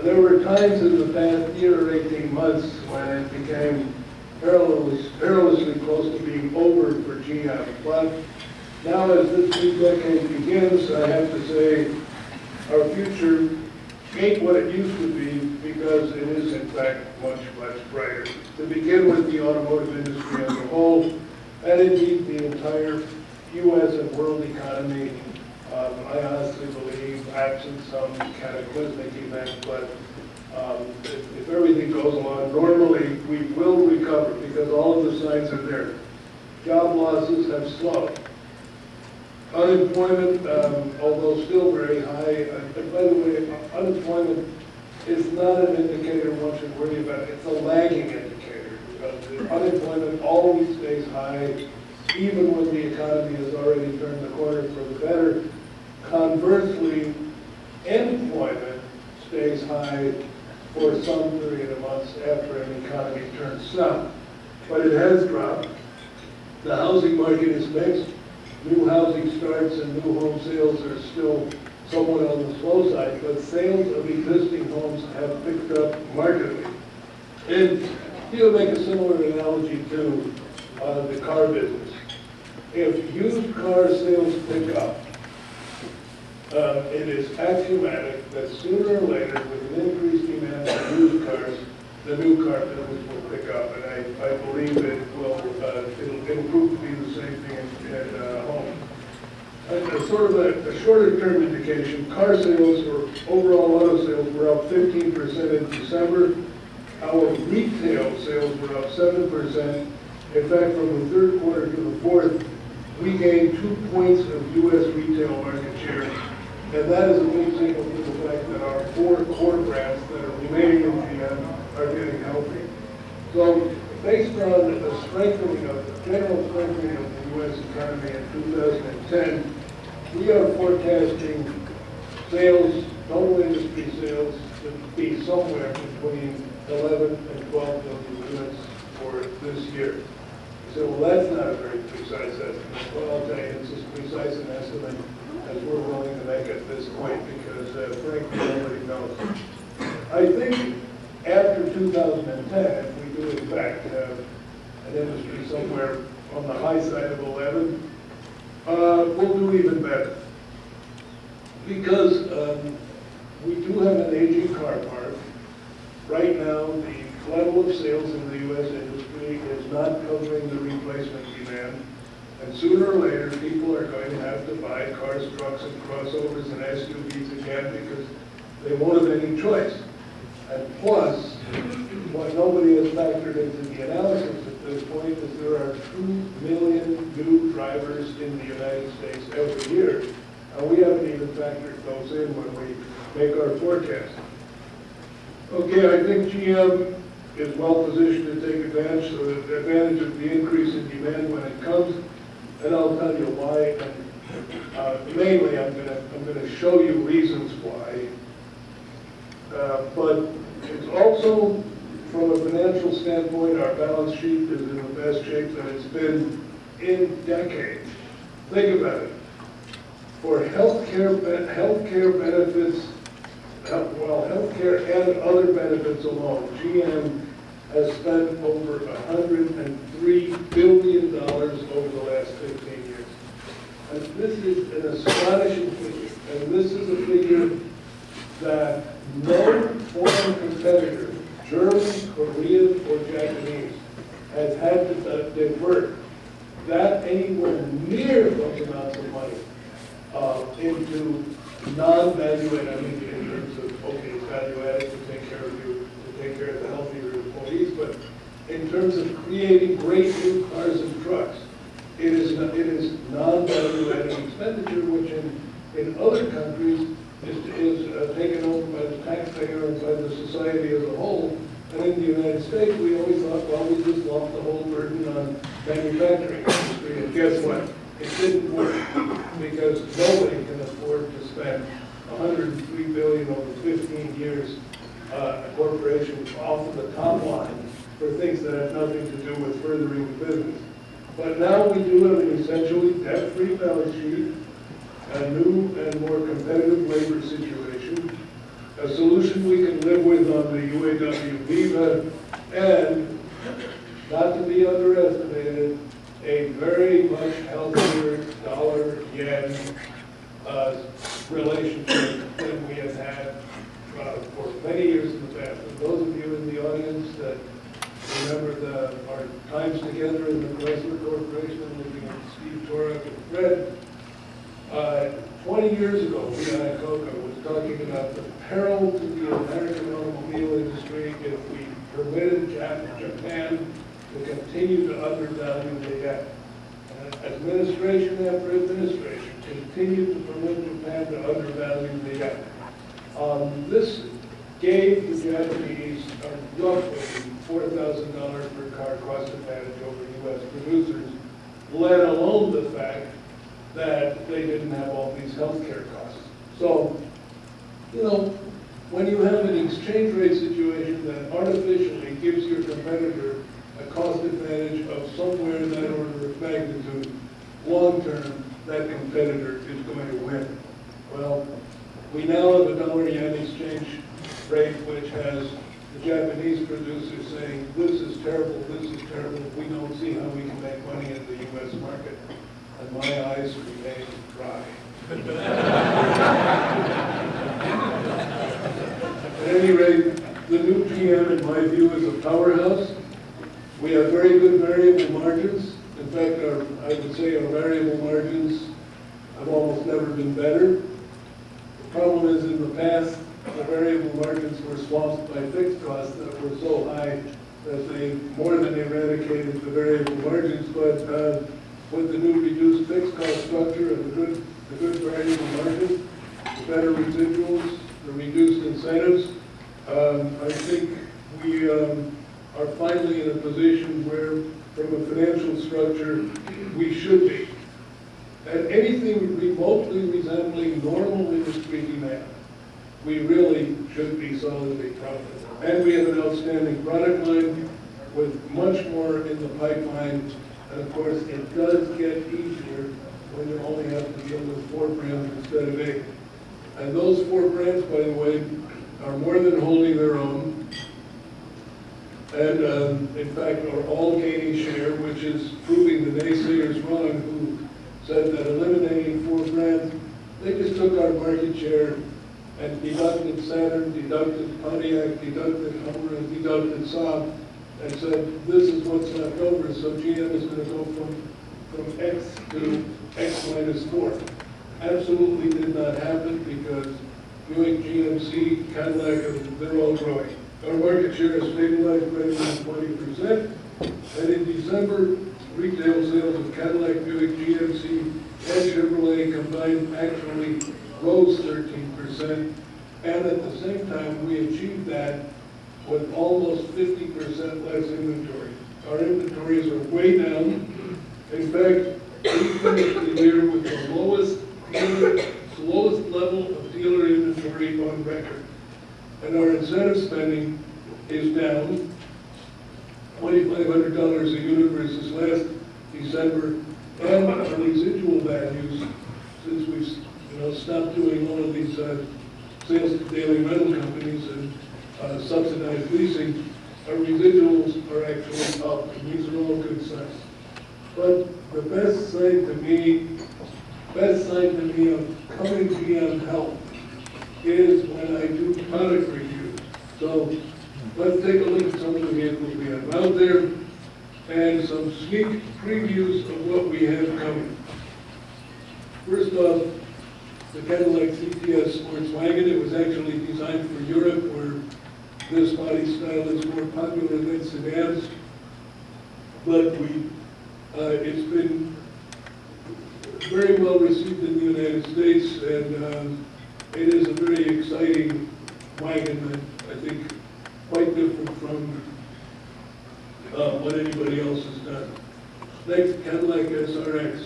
There were times in the past year or 18 months when it became perilously close to being over for GM. But now as this new decade begins, I have to say our future ain't what it used to be, because it is in fact much, much brighter. To begin with, the automotive industry as a whole, and indeed the entire U.S. and world economy, I honestly believe, absent some cataclysmic event, but if everything goes along normally, we will recover, because all of the signs are there. Job losses have slowed. Unemployment, although still very high, by the way, unemployment is not an indicator one should worry about. It's a lagging indicator. Unemployment always stays high, even when the economy has already turned the corner for the better. Conversely, employment stays high for some period of months after an economy turns south. But it has dropped. The housing market is mixed. New housing starts and new home sales are still somewhat on the slow side, but sales of existing homes have picked up markedly. And he'll make a similar analogy to the car business. If used car sales pick up, it is axiomatic that sooner or later, with an increased demand for used cars, the new car business will pick up, and I believe it will. It'll prove to be the same thing in home. Sort of a shorter-term indication: car sales or overall auto sales were up 15% in December. Our retail sales were up 7%. In fact, from the third quarter to the fourth, we gained 2 points of U.S. retail market share, and that is a big signal to the fact that our 4 core brands that are remaining in GM are getting healthy. So, based on the strengthening of the general strengthening of the U.S. economy in 2010, we are forecasting sales, total industry sales, to be somewhere between 11 and 12 million units for this year. So, well, that's not a very precise estimate. Well, I'll tell you, it's as precise an estimate as we're willing to make at this point, because frankly, nobody knows. I think after 2010, if we do in fact have an industry somewhere on the high side of 11, we'll do even better. Because we do have an aging car park. Right now, the level of sales in the U.S. industry is not covering the replacement demand. And sooner or later, people are going to have to buy cars, trucks, and crossovers and SUVs again, because they won't have any choice. And plus, what nobody has factored into the analysis at this point is there are 2 million new drivers in the United States every year. And we haven't even factored those in when we make our forecast. Okay, I think GM is well positioned to take advantage of the increase in demand when it comes. And I'll tell you why. And mainly, I'm going to show you reasons why. But it's also, from a financial standpoint, our balance sheet is in the best shape that it's been in decades. Think about it. For healthcare benefits, healthcare and other benefits alone, GM has spent over $103 billion over the last 15 years. And this is an astonishing figure. And this is a figure that no foreign competitor, German, Korean, or Japanese, has had to divert that anywhere near those amounts of money into non-value-added, I mean, in terms of, okay, it's value-added to take care of you, to take care of the healthier employees, but in terms of creating great new cars and trucks, it is non-value-added expenditure, which in other countries is taken over by the taxpayer and by the society as a whole. And in the United States, we always thought, well, we just lump the whole burden on manufacturing industry. And guess what? It didn't work, because nobody can afford to spend $103 billion over 15 years, a corporation off of the top line for things that have nothing to do with furthering the business. But now we do have an essentially debt-free balance sheet, a new and more competitive labor situation, a solution we can live with on the UAW Viva, and not to be underestimated, a very much healthier dollar-yen relationship than we have had for many years in the past. And those of you in the audience that remember our times together in the Chrysler Corporation, looking at Steve Torek and Fred, 20 years ago, we on Coco was talking about the peril to the American automobile industry if we permitted Japan to continue to undervalue the yen. Administration after administration continued to permit Japan to undervalue the yen. This gave the Japanese roughly $4,000 per car cost advantage over U.S. producers, let alone the fact that they didn't have all these healthcare costs. So, you know, when you have an exchange rate situation that artificially gives your competitor a cost advantage of somewhere in that order of magnitude, long term, that competitor is going to win. Well, we now have a dollar-yen exchange rate which has the Japanese producers saying, this is terrible, we don't see how we can make money in the U.S. market. And my eyes remain dry. At any rate, the new GM, in my view, is a powerhouse. We have very good variable margins. In fact, I would say our variable margins have almost never been better. The problem is, in the past, the variable margins were swamped by fixed costs that were so high that they more than eradicated the variable margins. But with the new reduced fixed cost structure and the good variable margin, the better residuals, the reduced incentives, I think we are finally in a position where, from a financial structure, we should be. And anything remotely resembling normal industry demand, we really should be solidly profitable. And we have an outstanding product line with much more in the pipeline. And of course, it does get easier when you only have to deal with 4 brands instead of 8. And those 4 brands, by the way, are more than holding their own. And in fact, are all gaining share, which is proving the naysayers wrong who said that eliminating 4 brands, they just took our market share and deducted Saturn, deducted Pontiac, deducted Hummer, and deducted Saab, and said, this is what's left over, so GM is going to go from X to X minus 4. Absolutely did not happen because Buick, GMC, Cadillac, they're all growing. Our market share has stabilized greater than 20%, and in December, retail sales of Cadillac, Buick, GMC, and Chevrolet combined actually rose 13%, and at the same time, we achieved that with almost 50% less inventory. Our inventories are way down. In fact, we finished the year with the lowest level of dealer inventory on record. And our incentive spending is down $2,500 a unit versus last December, and our residual values, since we've stopped doing all of these sales to daily rental companies and subsidized leasing, our residuals are actually up, and these are all good signs. But the best sign to me of coming GM health is when I do product reviews. So let's take a look at some of the vehicles we have out there and some sneak previews of what we have coming. First off, the Cadillac CTS Sports Wagon. It was actually designed for Europe, where this body style is more popular than sedans. But it's been very well received in the United States, and it is a very exciting wagon that I think quite different from what anybody else has done. Next, Cadillac SRX.